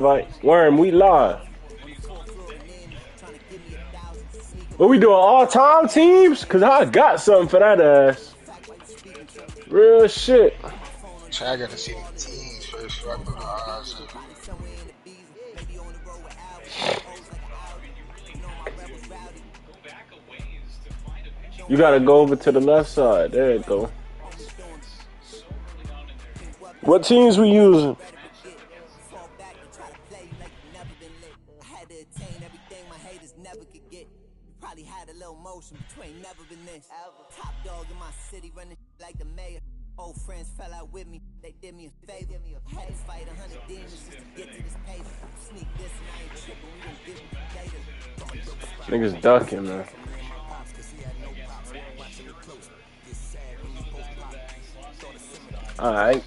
Like, Worm, we live. What we doing, all-time teams? Because I got something for that ass. Real shit. I gotta see the teams first before I put my eyes up. You got to go over to the left side. There you go. What teams we using? Probably had a little motion, but you ain't never been this. Top dog in my city, running like the mayor. Old friends fell out with me, they did me a favor. Had to fight 100 demons just to get to this paper. Sneak this and I ain't tripping, we gon' give them data. Niggas ducking, man. Alright.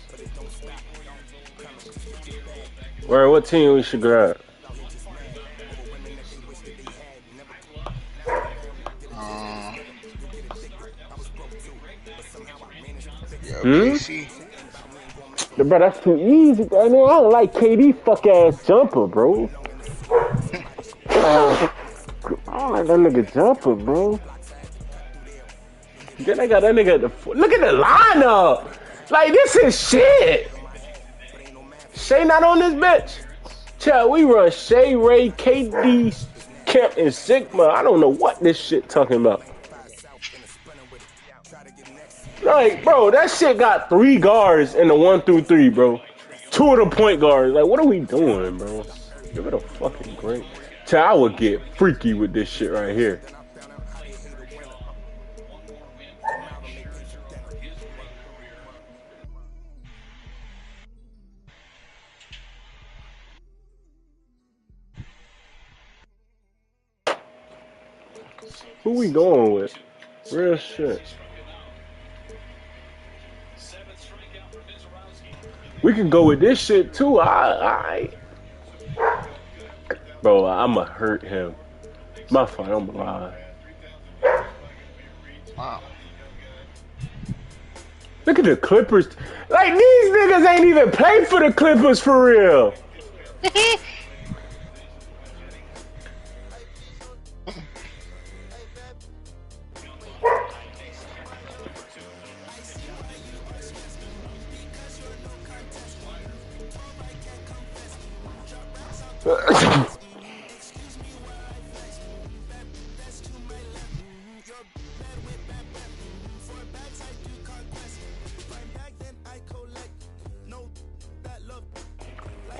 Where? What team we should grab? KC. Bro, that's too easy, bro. I don't like KD fuck ass jumper, bro. I don't like that nigga jumper, bro. Then they got that nigga at the look at the lineup. Like, this is shit. Shay not on this bitch. Child, we run Shay, Ray, KD, Kemp, and Sigma. I don't know what this shit talking about. Like, bro, that shit got 3 guards in the 1 through 3, bro. 2 of the point guards. Like, what are we doing, bro? Give it a fucking break. Child, I would get freaky with this shit right here. Who we going with? Real shit. We can go with this shit too. Bro, I'ma hurt him. My fault, I'm lying. Wow. Look at the Clippers. Like, these niggas ain't even play for the Clippers for real.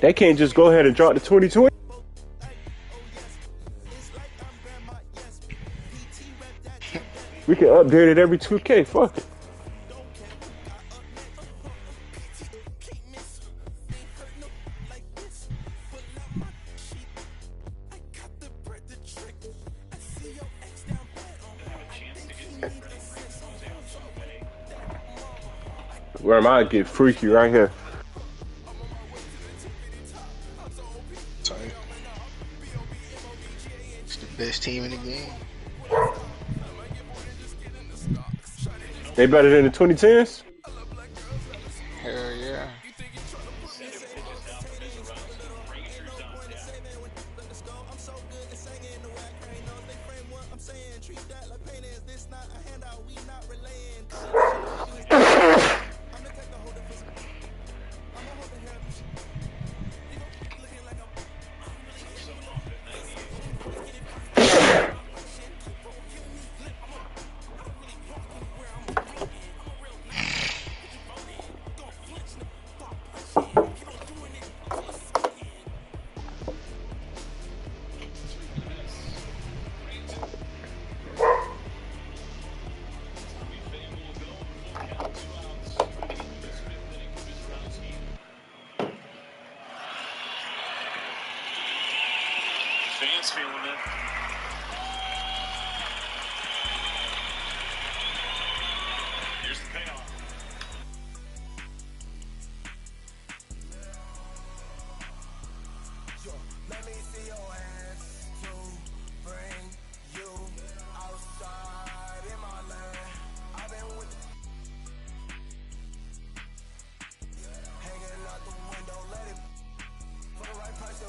They can't just go ahead and drop the 2020. We can update it every 2K. Fuck it. Where am I get freaky right here? Tight. It's the best team in the game. They better than the 2010s? Hell yeah. Fans feeling it. Here's the payoff. Let me see your hands to bring you outside in my land. I've been with hanging out the window, let it for the right price.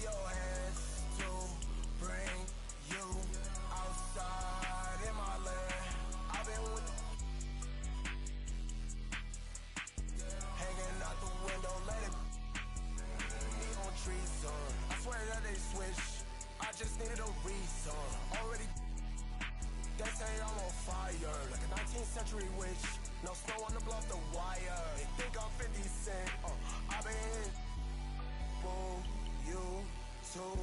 your hands to bring you outside in my land. I've been with hanging out the window, let it be on trees, I swear that they switch. I just needed a reason. Already they say I'm on fire, like a 19th century witch. No snow on the bluff, the wire. They think I'm 50 Cent. I've been boom, you too.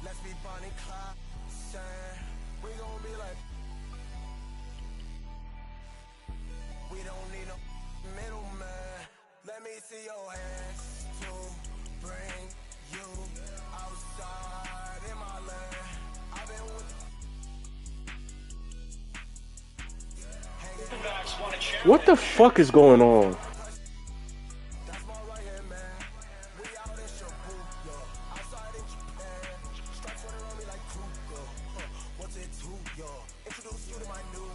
Let's be Bonnie Clyde. We gon' be like, we don't need no middleman. Let me see your hands to bring you outside in my land. I've been with What the fuck is going on? that's my right hand man. We out in Shibuya, outside in Japan. Stripes running around me like Kruger. What's it to ya? Introduce you to my new.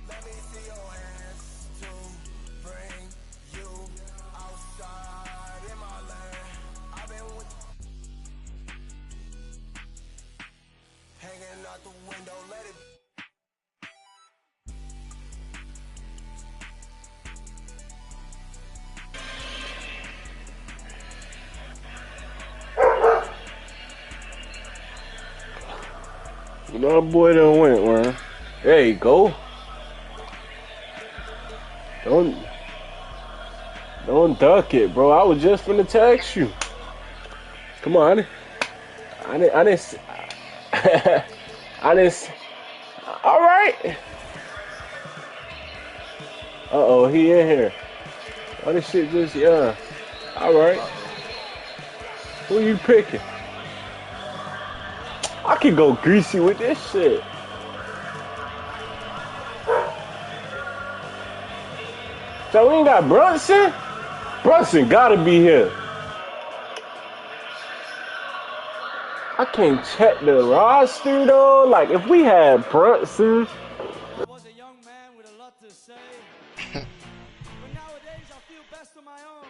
Let me see your hands to bring you outside in my land. I've been with hanging out the window, let it. My boy done went, man. There you go. Don't duck it, bro. I was just finna text you. Come on. I didn't. All right. Uh-oh, he in here. Why this shit just, yeah. All right. Who you picking? I could go greasy with this shit. So we ain't got Brunson? Brunson gotta be here. I can't check the roster though. Like if we had Brunson. I was a young man with a lot to say. But nowadays I feel best on my own.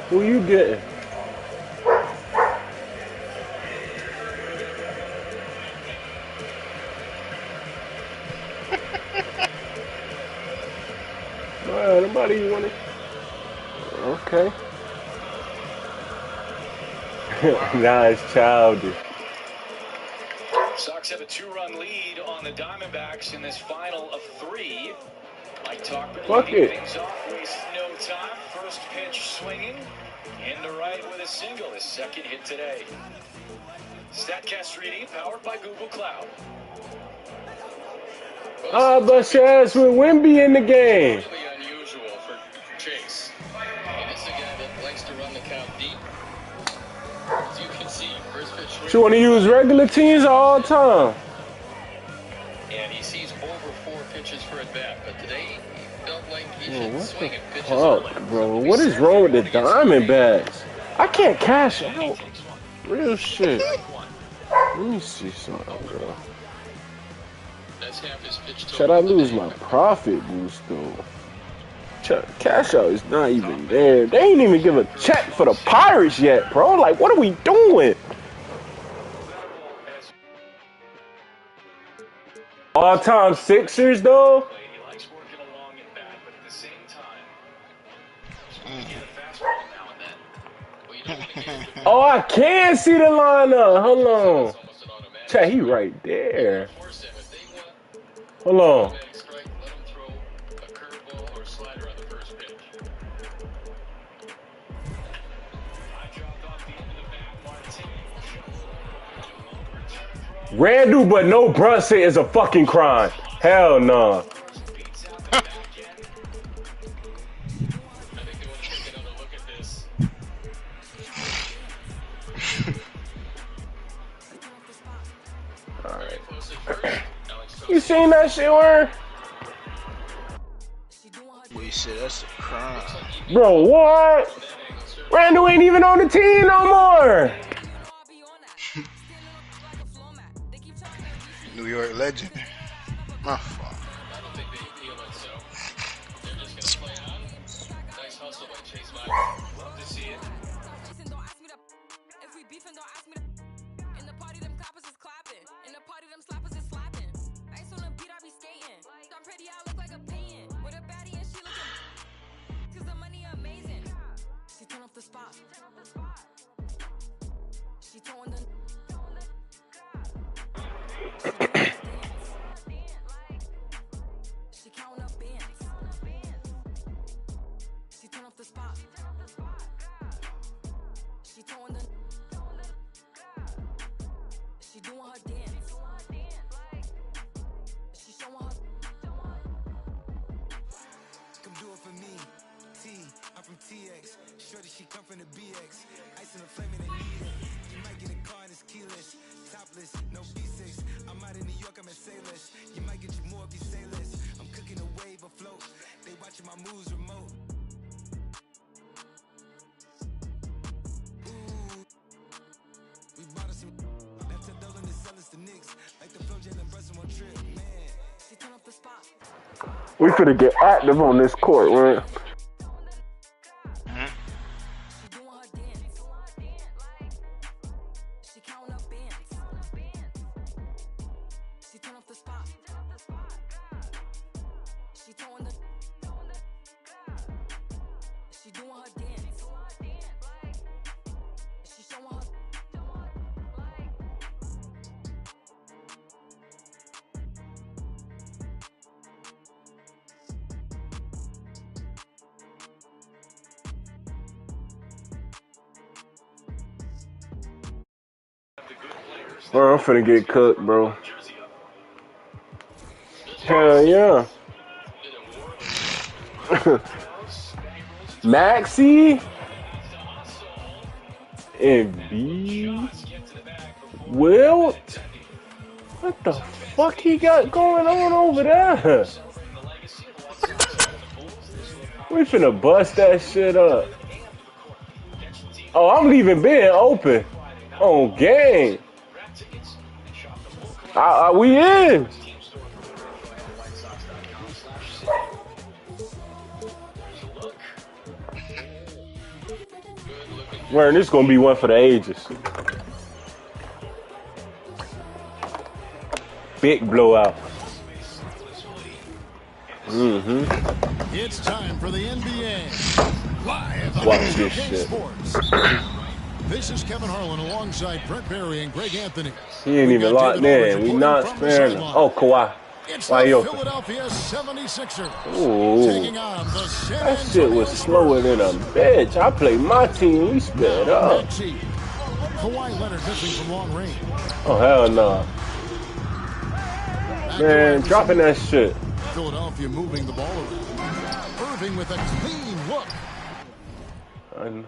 Who you getting? Nobody want it. Okay. Nah, it's childish. Sox have a 2-run lead on the Diamondbacks in this final of 3. Mike Talkman Fuck leading it. things off, wasting no time. First pitch swinging, into right with a single, his second hit today. StatCast 3D powered by Google Cloud. Ah, but your ass with Wimby in the game. Really unusual for Chase. And this is a guy that likes to run the count deep. As you can see, first pitch swing. You want to use regular teams all the time? And he sees over 4 pitches for at bat, but today he felt like he should What swing the at pitches fuck, early. bro? What is wrong with the Diamondbacks? I can't cash out. Real shit. Let me see something, bro. That's half his pitch total. Should I lose my profit boost though? Cash out is not even there. They ain't even give a check for the Pirates yet, bro. Like, what are we doing? All-time Sixers though. He likes working along at bat, but at the same time, just want to get a fastball now and then. Well, you don't want to get into Oh, I can see the lineup. Hold on. almost an automatic. Chat, he right there. Force them. If they want Hold on. automatic strike, let them throw a curveball or a slider on the first pitch. I dropped off the end of the bat. Martin. Randall, but no Brunson is a fucking crime. Hell no. Beats out the back end. I think they want to take another look at this. Alright. You seen that shit where? We said that's a crime. Bro, what? Randall ain't even on the team no more. New York legend. My fault. We finna get active on this court, right? Bro, I'm finna get cooked, bro. Hell yeah. Maxi and B Wilt? What the fuck he got going on over there? We finna bust that shit up. Oh, I'm leaving Ben open. On game. We in. Man, this gonna be one for the ages. Big blowout. It's time for the NBA. Live on Watch this shit. Sports. This is Kevin Harlan alongside Brent Barry and Greg Anthony. He ain't even locked in. We not sparing him. Oh, Kawhi. It's Why the you Philadelphia 76ers. Ooh. Taking on the San That shit was slower than a bitch. I played my team. We sped up. Kawhi Leonard missing from long range. Oh, hell no. Man, dropping that shit. Philadelphia moving the ball around. Irving with a clean look. I know.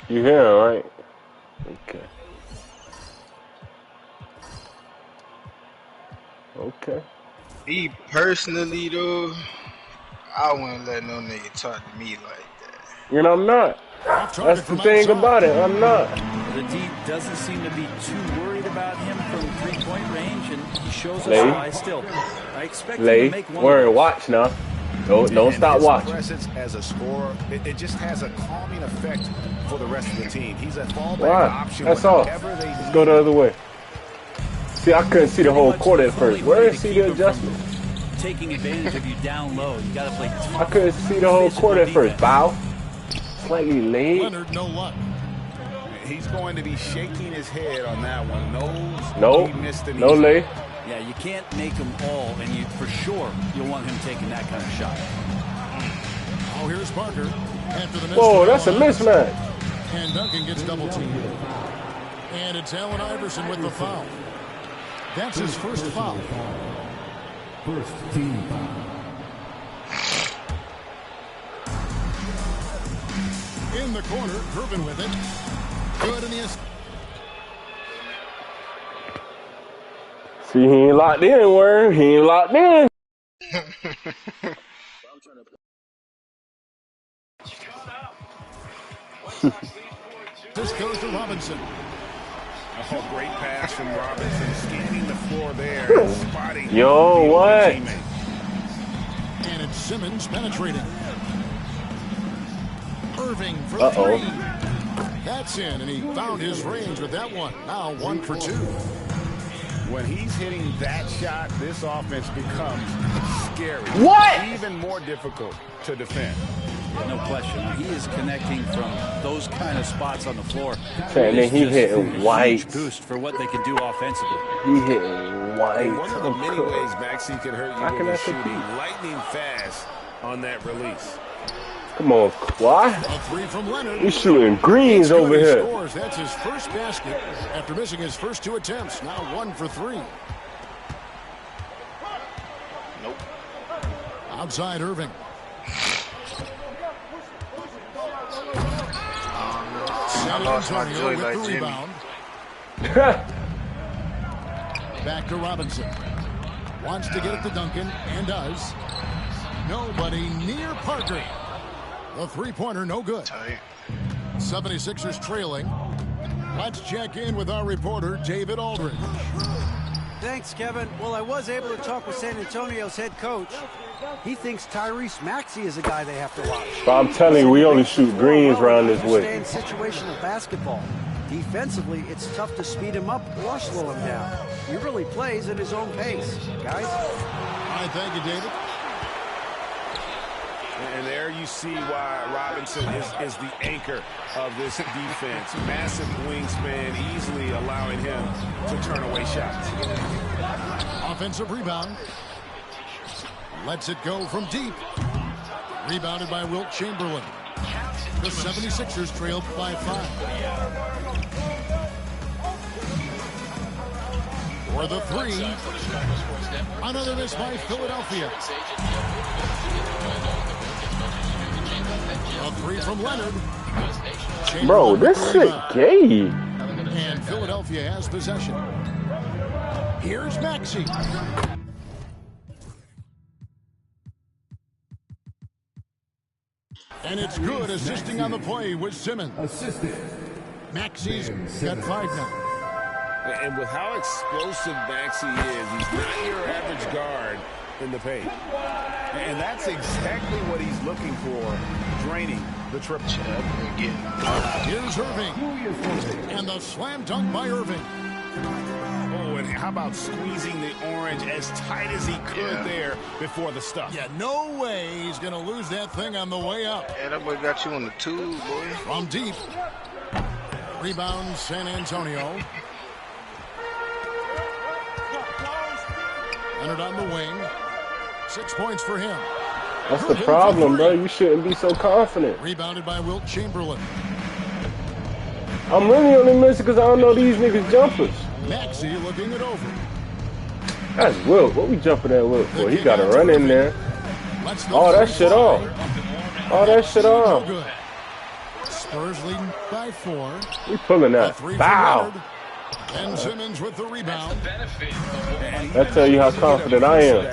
You hear him, right? Okay. Okay. Me personally, though, I wouldn't let no nigga talk to me like that. You know, I'm not. That's the thing about it. I'm not. The D doesn't seem to be too worried about him from three-point range, and he shows us why still. I expect him to make one. We're in watch now. Don't stop watching. Presence as a scorer, it just has a calming effect for the rest of the team. He's a fallback option. That's all. Let's go the other way. See, I couldn't see the whole court at first. Where is the adjustment? Taking advantage of you down low. You got to play tough. I couldn't see the whole court at first. Bow. Slightly late. Leonard, no luck. He's going to be shaking his head on that one. No lay. Yeah, you can't make them all, and you for sure you'll want him taking that kind of shot. Oh, here's Parker. After the whoa, that's a mismatch. And Duncan gets double teamed. And it's Allen Iverson with the foul. That's his first foul. First team foul. In the corner, Irvin with it. Good in the assist. See, he ain't locked in, Worm. He ain't locked in. This goes to Robinson. Oh, great pass from Robinson, scanning the floor there and spotting. Yo, what? And it's Simmons penetrating. Irving for three. That's in, and he found his range with that one. Now 1 for 2. When he's hitting that shot, this offense becomes scary. What? Even more difficult to defend. Yeah, no question. He is connecting from those kind of spots on the floor. And then he hitting white. Boost for what they can do offensively. He hitting white. And one of the many ways Maxey can hurt you when he's shooting lightning fast on that release. Come on, Kawhi. A three from Leonard. He's shooting greens over here. Scores. That's his first basket after missing his first 2 attempts. Now 1 for 3. Nope. Outside Irving. I lost my joy like Jimmy. Rebound. Back to Robinson. Wants to get it to Duncan and does. Nobody near Parker. The three-pointer no good. 76ers trailing. Let's check in with our reporter, David Aldridge. Thanks, Kevin. Well, I was able to talk with San Antonio's head coach. He thinks Tyrese Maxey is a guy they have to watch. But I'm telling you, we only shoot greens around this way. Understand situational basketball. Defensively, it's tough to speed him up or slow him down. He really plays at his own pace. Guys? All right, thank you, David. And there you see why Robinson is the anchor of this defense. Massive wingspan, easily allowing him to turn away shots. Offensive rebound. Lets it go from deep. Rebounded by Wilt Chamberlain. The 76ers trail by 5. For the three. Another miss by Philadelphia. A three from Leonard. Bro, this shit gay. And Philadelphia has possession. Here's Maxey. And it's good, assisting on the play with Simmons. Maxey's got 5 now. And with how explosive Maxey is, he's not your average guard in the paint. And that's exactly what he's looking for, draining the triple. Here's Irving. And the slam dunk by Irving. Oh, and how about squeezing the orange as tight as he could there before the stuff? Yeah, no way he's going to lose that thing on the way up. Yeah, that boy got you on the 2, boy. From deep. Rebound San Antonio. Leonard on the wing. 6 points for him. That's the problem, bro. You shouldn't be so confident. Rebounded by Wilt Chamberlain. I'm really only missing because I don't know these niggas jumpers. Maxey looking it over. That's Wilt. What we jumping at Wilt for? He got to run in there. All that shit off. All that shit off. Spurs leading by 4. We pulling that. Bow. And Simmons with the rebound. That tell you how confident I am. You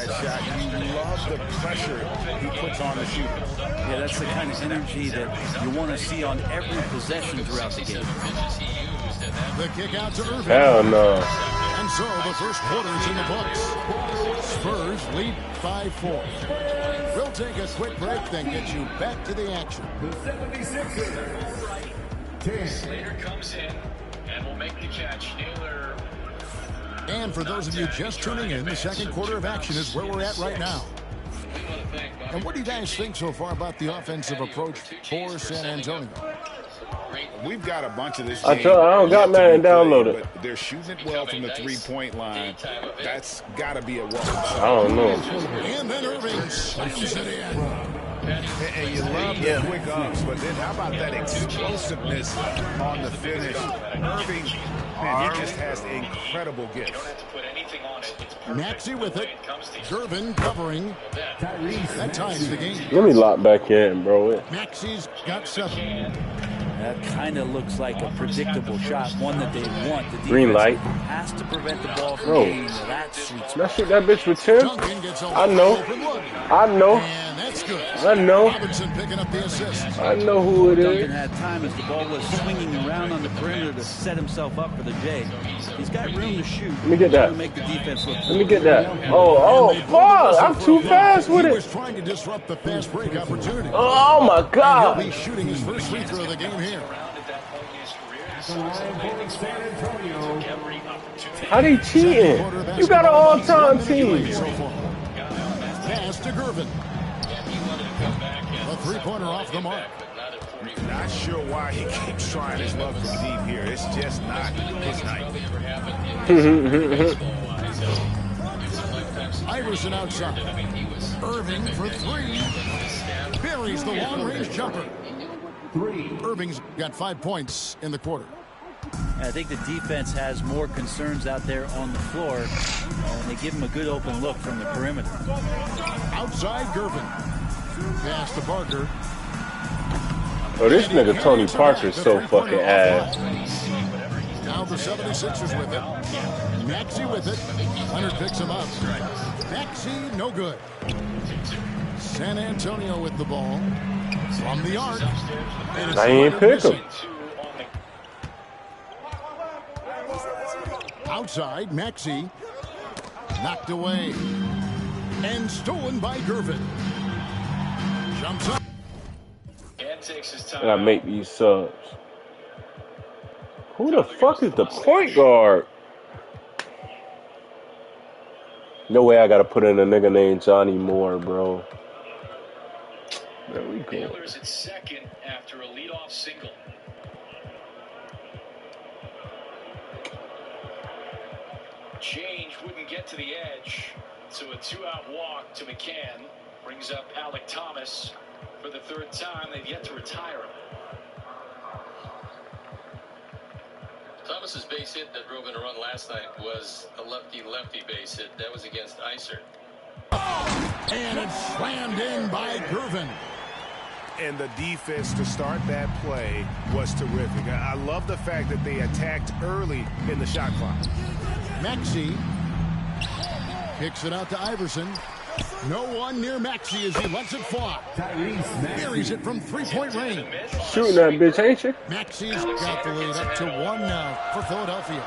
love the pressure he puts on the shooter. Yeah, that's the kind of energy that you want to see on every possession throughout the game. The kick out to Irving. Hell no. And so the first quarter's in the books. Spurs lead by 4. We'll take a quick break, then get you back to the action. The 76ers. Slater comes in and will make the catch. Naylor. And for those of you just tuning in, the second quarter of action is where we're at right now. And what do you guys think so far about the offensive approach for San Antonio? We've got a bunch of this I game. don't got Madden downloaded. But they're shooting it well from the three-point line. That's got to be a welcome. I don't know. And then Irving slams it in. And you love the quick ups, but then how about that explosiveness on the finish? Irving Man, he just has incredible gifts. You don't have to put anything on it. It's perfect. Maxey with it. Gervin covering. That ties the game. Let me lock back in, bro. Maxey's got 7. That kind of looks like a predictable shot, one that they want. The defense Green light. has to prevent the ball from Bro. getting into that sweet Can I spot. shoot that bitch with 10? I know. I know. And that's good. I know. Robinson picking up the assist. I know who it Duncan is. had time as the ball was swinging around on the perimeter to set himself up for the J. He's got room to shoot. Let me get that. To make the defense look. Let me get that. Oh, fuck. I'm too fast with He it. was trying to disrupt the fast break opportunity. Oh, my And God. he'll be shooting his first free throw of the game here. How they cheating? You got an all-time team. Pass to Gervin. A three-pointer off the mark. Not sure why he keeps trying his luck from deep here. It's just not his night. Iverson outside. Irving for 3. Buries the long-range jumper. Irving's got 5 points in the quarter. I think the defense has more concerns out there on the floor, and they give him a good open look from the perimeter. Outside Gervin. Pass to Parker. Oh, this nigga Tony Parker's so fucking ass. Now the 76ers with it. Maxey with it. Leonard picks him up. Maxey, no good. San Antonio with the ball. From the arc. And it's I ain't pick him. Outside, Maxey. Knocked away. And stolen by Gervin. Jumps up. I gotta make these subs. Who the fuck is the point guard? No way I gotta put in a nigga named Johnny Moore, bro. There we go. Baylor's at second after a leadoff single. Change wouldn't get to the edge, so a 2-out walk to McCann brings up Alec Thomas for the 3rd time. They've yet to retire him. Thomas's base hit that drove in a run last night was a lefty-lefty base hit. That was against Iser. And it's slammed in by Gervin. And the defense to start that play was terrific. I love the fact that they attacked early in the shot clock. Maxey kicks it out to Iverson. No one near Maxey as he lets it fly. Buries it from 3-point range. Shooting that bitch, ain't you? Maxey's got the lead up to 1 now for Philadelphia.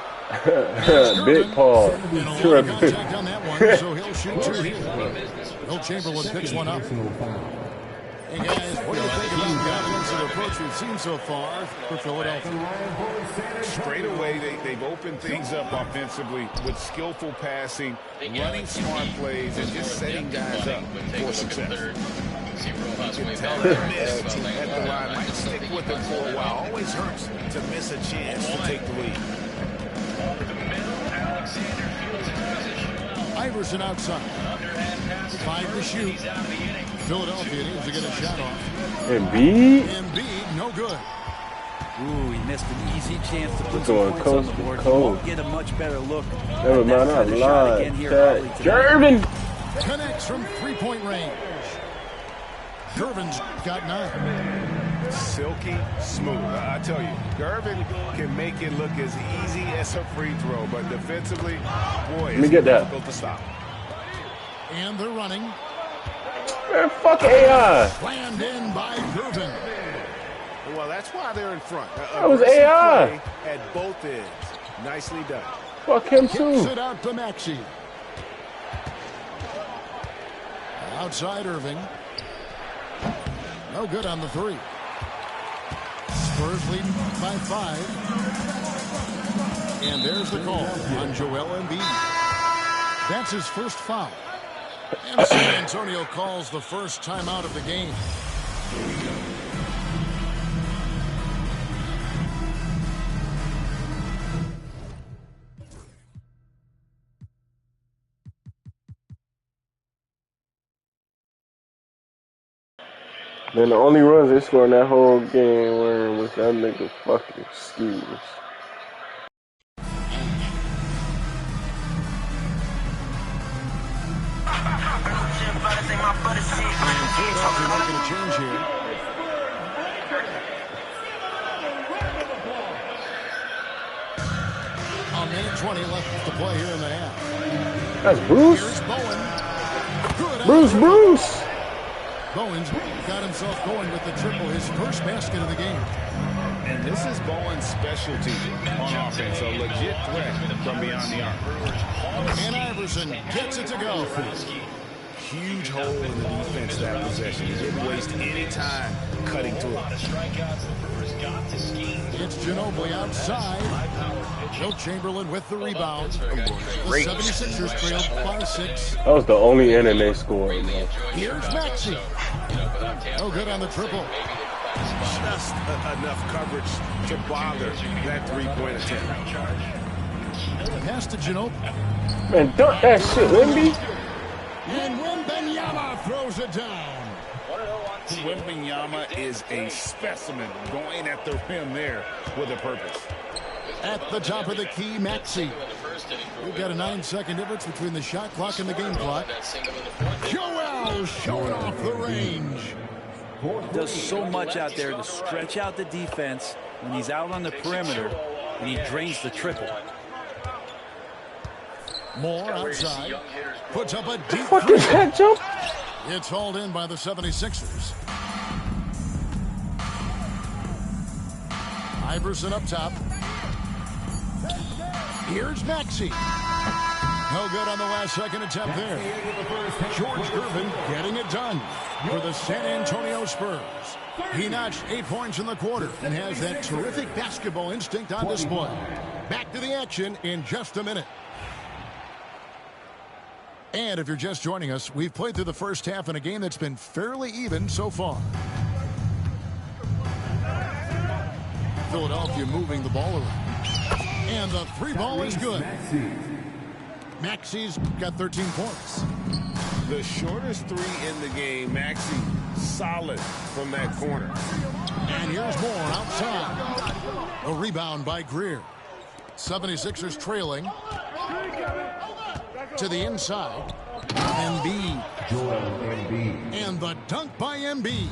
Big Paul. Sure. Contact on that one, so he'll shoot 2 here. Will Chamberlain picks one up. Hey guys, what do you think about the offensive approach we've seen so far for Philadelphia? Straight away, they've opened things up offensively with skillful passing, running smart plays, and just setting guys up for success. You can tell the miss at the line might stick with them for a while. Always hurts to miss a chance to take the lead. Iverson outside. 5 to shoot. Philadelphia needs to get a shot off. Embiid, no good. Ooh, he missed an easy chance to put Going some points on the board. He won't get a much better look. Never mind, I lied. Gervin connects from 3-point range. Gervin's got 9. Silky smooth. I tell you, Gervin can make it look as easy as a free throw, but defensively, boy, it's difficult to stop. And they're running. Man, fuck AI. Slammed in by Gervin. Well, that's why they're in front. That was AI. At both ends. Nicely done. Fuck him too. Kicks it out to Maxey. Outside Irving. No good on the 3. Spurs lead by 5. And there's the call on Joel Embiid. That's his first foul. And San Antonio calls the first timeout of the game. Man, the only runs they scored in that whole game was that nigga fucking excuse. Philadelphia making a change here. A minute 20 left to play here in the half. That's Bruce. Here's Bowen. Bruce. Bowen's got himself going with the triple, his first basket of the game. And this is Bowen's specialty on offense, a legit threat from beyond the arc. And Iverson gets it to go. Huge hole in the defense that possession. He didn't waste any time cutting through it. It's Ginobili outside. Will Chamberlain with the rebound. The 76ers trailed 5-6. That was the only inning they scored. Here's Maxey. No good on the triple. Just enough coverage to bother that three-point attempt. Pass to Ginobili. Man, dunk that shit, Wemby. And Wembanyama throws it down. Wembanyama is a specimen going at the rim there with a purpose. At the top of the key, Maxey. We've got a 9-second difference between the shot clock and the game clock. Joel showing off the range. He does so much out there to stretch out the defense when he's out on the perimeter, and he drains the triple. Moore outside. Puts up a deep What is that jump? It's hauled in by the 76ers. Iverson up top. Here's Maxey. No good on the last second attempt there. George Gervin getting it done for the San Antonio Spurs. He notched 8 points in the quarter and has that terrific basketball instinct on display. Back to the action in just a minute. And if you're just joining us, we've played through the first half in a game that's been fairly even so far. Philadelphia moving the ball around. And the three ball is good. Maxey's got 13 points. The shortest three in the game, Maxey solid from that corner. And here's Moore outside. A rebound by Greer. 76ers trailing. To the inside. Embiid. And the dunk by Embiid.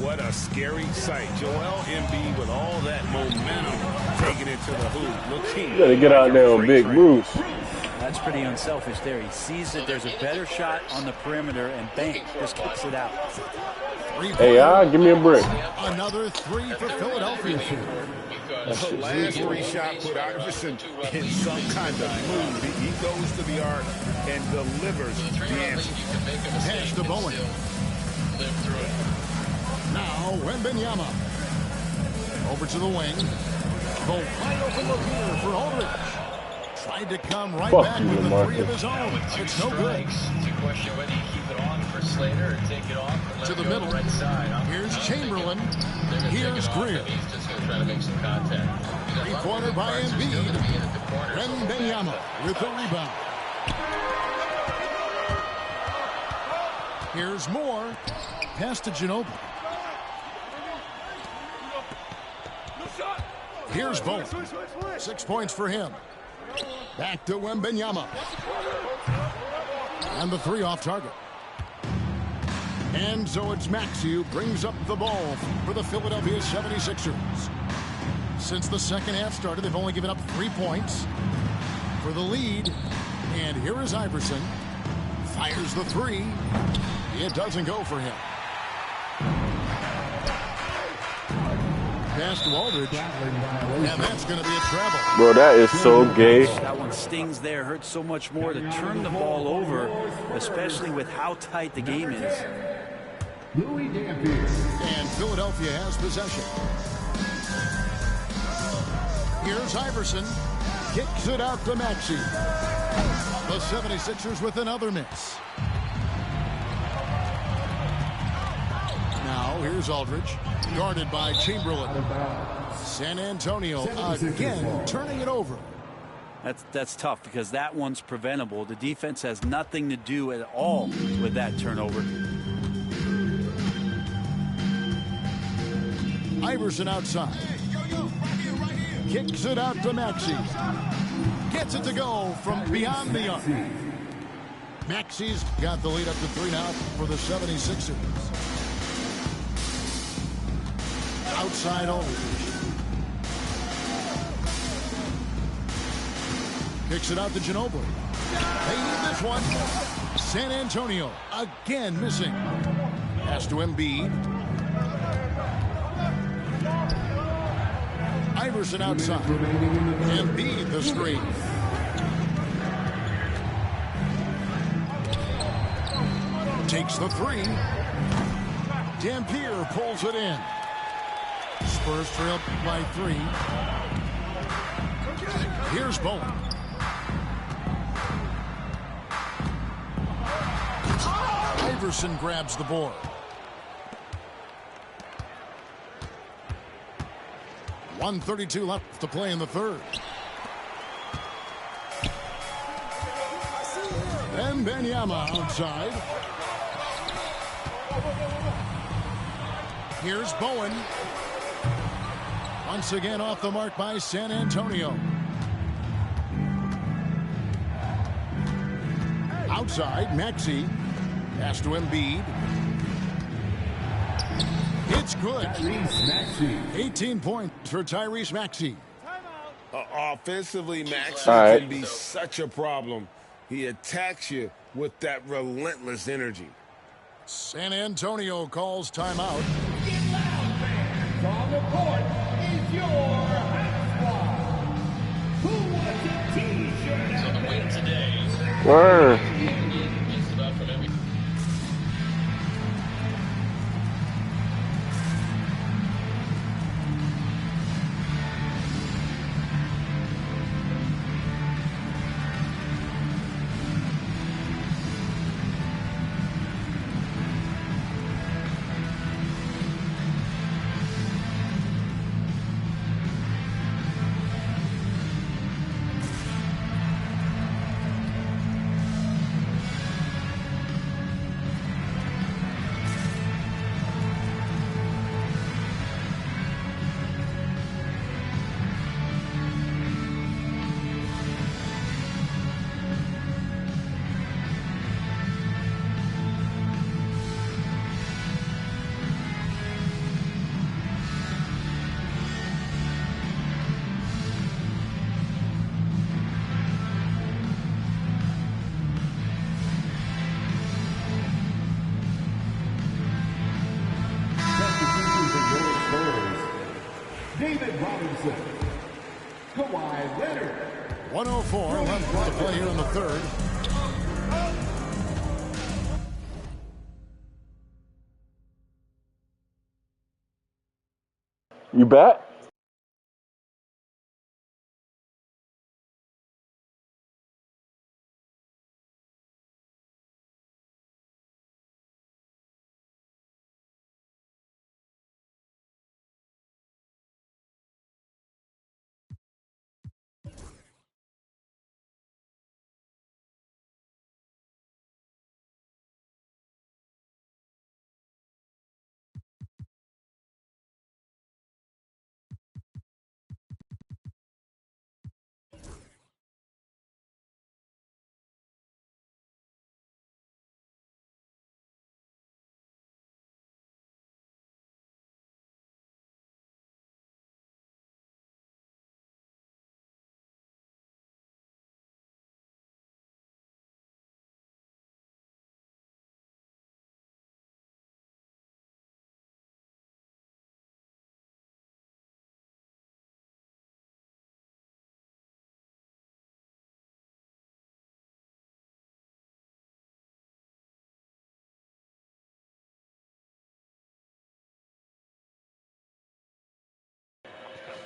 What a scary sight. Joel Embiid with all that momentum taking it to the hoop. Looking. You gotta get out there on Big Bruce. That's pretty unselfish there. He sees that there's a better shot on the perimeter and bang, just kicks it out. Hey, give me a break. Another three for Philadelphia. The last three shot put Iverson in some kind of mood. He goes to the arc and delivers the answer. Pass to Bowen. Now Wembanyama. Over to the wing. The wide open look here for Aldridge. Tried to come right back with the three of his own. It's no good. To the middle. Here's Chamberlain. Here's Greer. Three-pointer by Embiid. Wembanyama with the rebound. Here's Moore. Pass to Ginobili. Here's Bowen. 6 points for him. Back to Wembanyama. And the three off target. And so it's Maxey who brings up the ball for the Philadelphia 76ers. Since the second half started, they've only given up 3 points for the lead. And here is Iverson. Fires the three. It doesn't go for him. Pass to Aldridge. And that's going to be a travel. Bro, that is so gay. That one stings there. Hurts so much more to turn the ball over, especially with how tight the game is. And Philadelphia has possession. Here's Iverson. Kicks it out to Maxey. The 76ers with another miss. Now here's Aldridge. Guarded by Chamberlain. San Antonio again turning it over. That's tough because that one's preventable. The defense has nothing to do at all with that turnover. Iverson outside. Kicks it out to Maxey. Gets it to go from beyond the arc. Maxey's got the lead up to 3 now for the 76ers. Outside Aldridge. Kicks it out to Ginobili. They need this one. San Antonio again missing. Pass to Embiid. Iverson outside. Embiid the screen. Takes the three. Dampier pulls it in. Spurs trail by 3. Here's Bowen. Iverson grabs the board. .132 left to play in the third. And Benyama outside. Here's Bowen. Once again off the mark by San Antonio. Outside, Maxey. Pass to Embiid. It's good. 18 points for Tyrese Maxey. Offensively, Maxey can be such a problem. He attacks you with that relentless energy. San Antonio calls timeout. Get loud, fans. On the court is your house squad. Who wants a T-shirt? So the win today. Word. Just about from every. David Robinson. Kawhi Leonard. 104 left to play here in the third. You bet?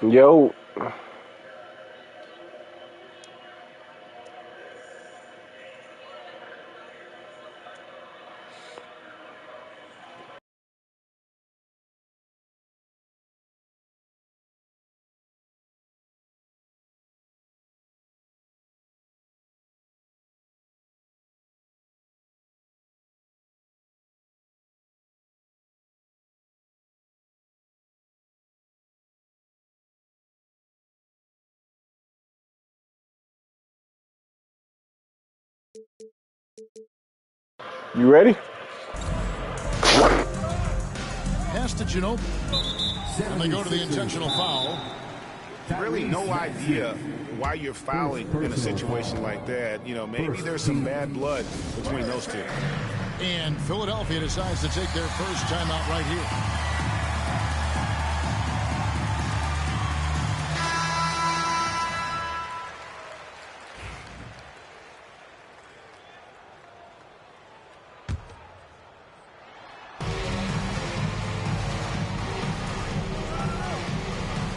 Yo. You ready? Pass to Ginobili. And they go to the intentional foul. Really no idea why you're fouling in a situation like that. You know, maybe there's some bad blood between those two. And Philadelphia decides to take their first timeout right here.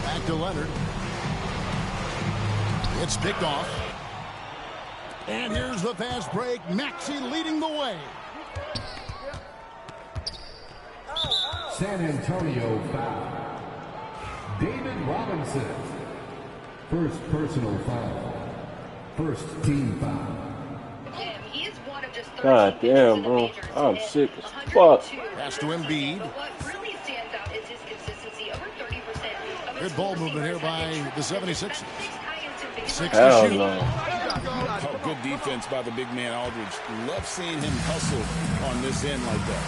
Back to Leonard. It's picked off. And here's the fast break. Maxey leading the way. San Antonio foul. David Robinson. First personal foul. First team foul. God damn, bro. I'm sick as fuck. Pass to Embiid. Good ball movement here by the 76ers. 6 to shoot. No. Oh, good defense by the big man Aldridge. Love seeing him hustle on this end like that.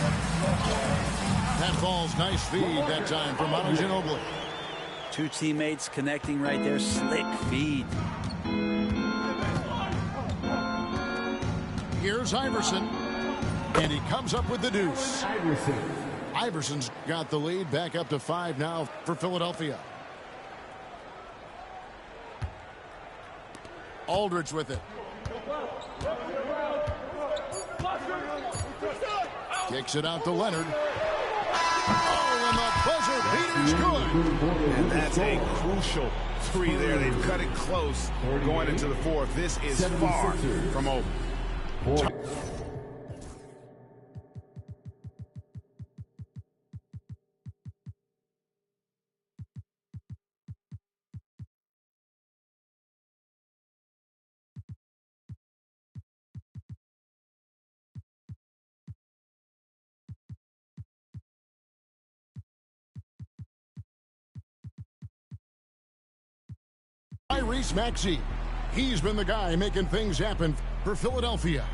That ball's nice feed that time from Ginobili. Two teammates connecting right there. Slick feed. Here's Iverson. And he comes up with the deuce. Iverson's got the lead back up to 5 now for Philadelphia. Aldridge with it. Kicks it out to Leonard. Oh, and the buzzer beater's good. And that's a crucial three there. They've cut it close going into the fourth. This is far from over. Tyrese Maxey. He's been the guy making things happen for Philadelphia.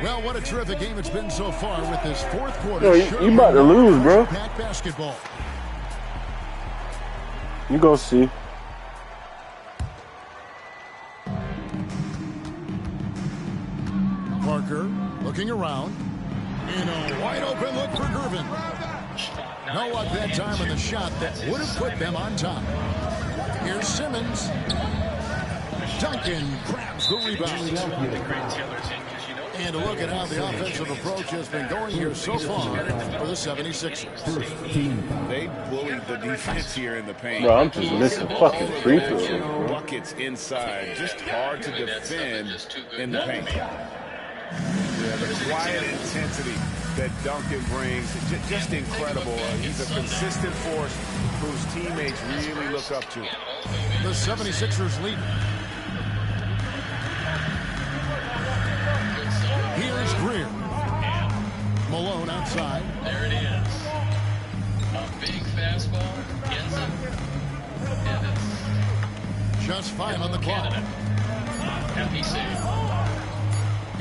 Well, what a terrific game it's been so far with this fourth quarter. Yo, you about to lose, bro. Basketball. You go see. Parker looking around. In a wide open look for Gervin. No luck that time on the shot that would have put them on top. Here's Simmons. Duncan grabs the rebound. And a look at how the offensive approach has been going here so far for the 76ers. They bullied the defense here in the paint. Bro, I'm just missing fucking free throws. Buckets inside, just hard to defend in the paint. Yeah, the quiet intensity that Duncan brings, just incredible. He's a consistent force whose teammates really look up to. The 76ers lead. Here's Greer. Malone outside. There it is. A big fastball. Ends up. And it's just 5 on the clock. Happy save.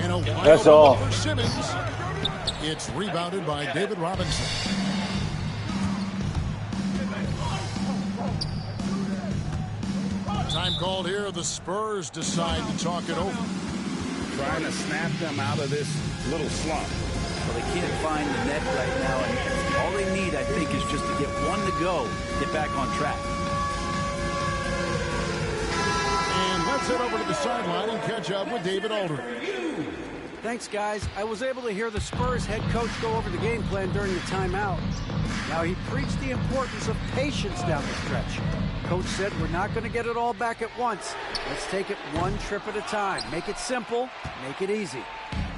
And a wide That's all. For Simmons. It's rebounded by David Robinson. Time called here. The Spurs decide to talk it over. Trying to snap them out of this little slump. Well, they can't find the net right now, and all they need, I think, is just to get one to go, get back on track. And let's head over to the sideline and catch up with David Aldridge. Thanks, guys. I was able to hear the Spurs head coach go over the game plan during the timeout. Now, he preached the importance of patience down the stretch. Coach said we're not going to get it all back at once. Let's take it one trip at a time. Make it simple, make it easy.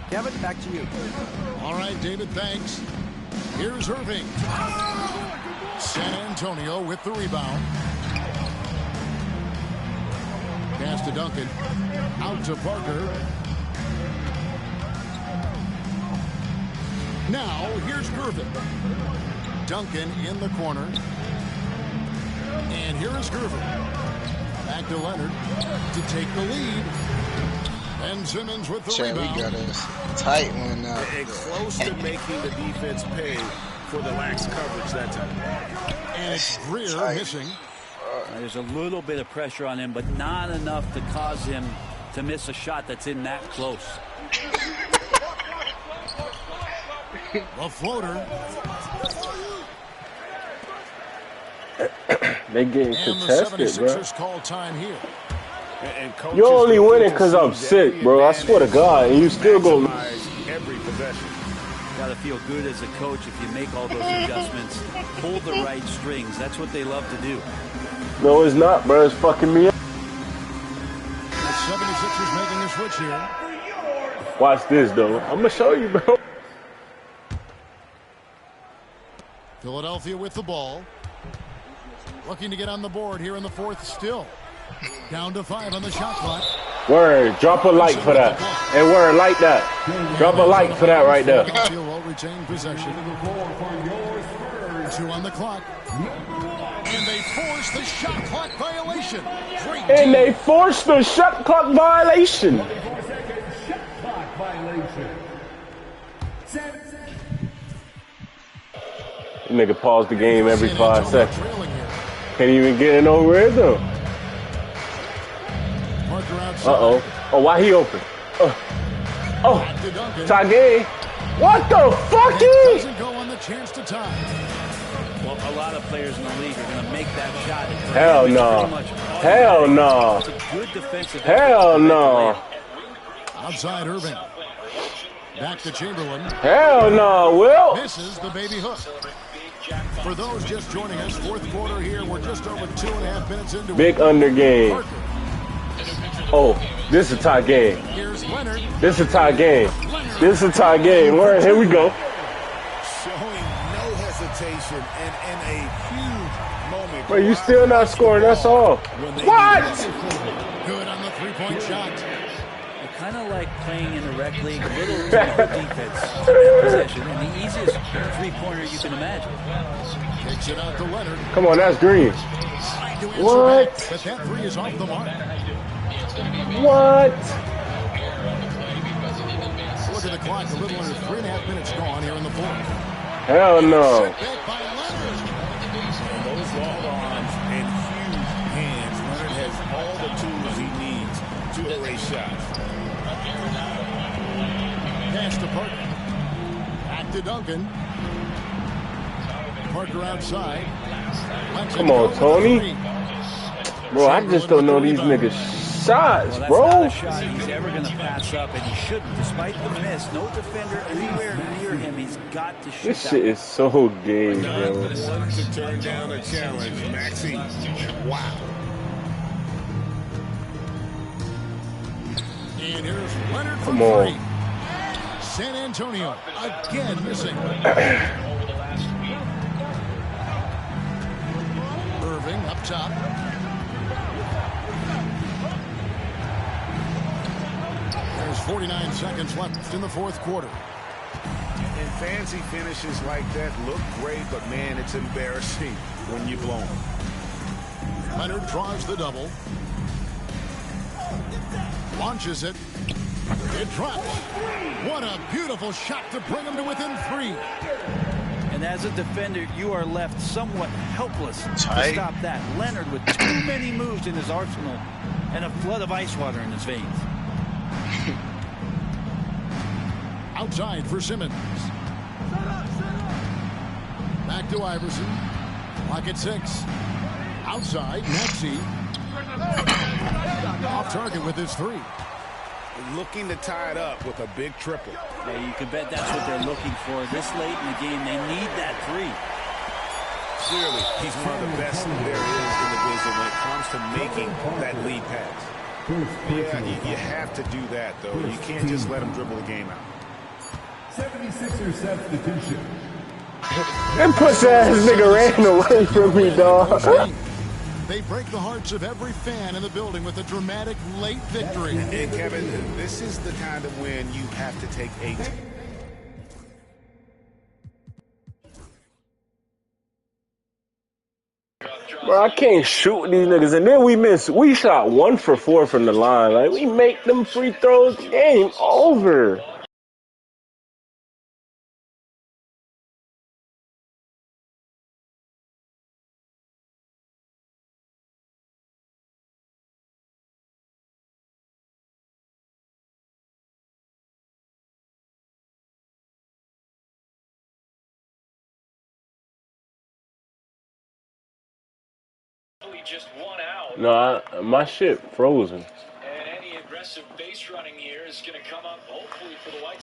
Kevin, back to you. All right, David, thanks. Here's Irving. San Antonio with the rebound. Pass to Duncan. Out to Parker. Now, here's Gervin. Duncan in the corner. And here is Gervin. Back to Leonard to take the lead. Ben Simmons with the rebound. We got a tight one now. And close to making the defense pay for the lax coverage that time. And it's Greer missing. There's a little bit of pressure on him, but not enough to cause him to miss a shot that's in that close. The floater. They getting contested, bro. Call time here. You only winning because I'm sick, bro. I swear to God, and you still go. Every possession. Got to feel good as a coach if you make all those adjustments, pull the right strings. That's what they love to do. No, it's not, bro. It's fucking me up. The 76ers making the switch here. Watch this, though. I'm gonna show you, bro. Philadelphia with the ball. Looking to get on the board here in the fourth still. Down to 5 on the shot clock. Word, drop a like for that. And word, like that. Drop a like for that right there. Philadelphia will retain possession. 2 on the clock. And they force the shot clock violation. And they forced the shot clock violation. Nigga pause the game every 5 seconds. Can't even get in no rhythm. Uh-oh. Oh, why he open? Oh, tie game. What the fuck is? Doesn't go on the chance to tie. Well, a lot of players in the league are going to make that shot. Hell no. Hell no. It's a good defensive. Hell no. Outside Irving. Back to Chamberlain. Hell no, Will. Misses the baby hook. For those just joining us, fourth quarter here. We're just over 2.5 minutes into Big under game. Oh, this is a tie game. Here's Leonard. This is a tie game. This is a tie game. Word, here we go. Showing no hesitation and in a huge moment. Wait, you still not scoring? That's all. What? Good on the three-point shot. Kind of like playing in a rec league, a little defense possession, and the easiest three-pointer you can imagine. Takes it out to Leonard. Come on, that's green. What? But that three is off the mark. What? Look at the clock. A little under 3.5 minutes gone here in the fourth. Hell no. Those long arms and huge hands. Leonard has all the tools he needs to erase shots. Pass to Parker. Back to Duncan. Parker outside. Come on, Tony. Bro, I just don't know these niggas' shots, well, bro. That's not a shot he's ever going to pass up, and he shouldn't. Despite the miss, no defender anywhere near him. He's got to shoot. This shit is so gay, bro. One to turn down a challenge. Maxey. Wow. And here's Leonard from Come on. 3. San Antonio again missing. Irving up top. There's 49 seconds left in the fourth quarter. And fancy finishes like that look great, but man, it's embarrassing when you blow them. Leonard draws the double. Launches it. It drops. What a beautiful shot to bring him to within 3. And as a defender, you are left somewhat helpless to stop that. Leonard with too many moves in his arsenal and a flood of ice water in his veins. Outside for Simmons. Back to Iverson. Clock at 6. Outside, Maxey. Off target with his 3. Looking to tie it up with a big triple. Yeah, you can bet that's what they're looking for. This late in the game, they need that 3. Clearly, he's one of the best there is in the business when it comes to making that lead pass. Yeah, you have to do that, though. You can't just let him dribble the game out. 76er substitution. That pussy ass nigga ran away from me, dog. They break the hearts of every fan in the building with a dramatic late victory. And Kevin, this is the kind of win you have to take 8. Bro, I can't shoot these niggas. And then we shot 1 for 4 from the line. Like, we make them free throws, game over. Just 1 out. No, my shit frozen. And any aggressive base running here is going to come up hopefully for the White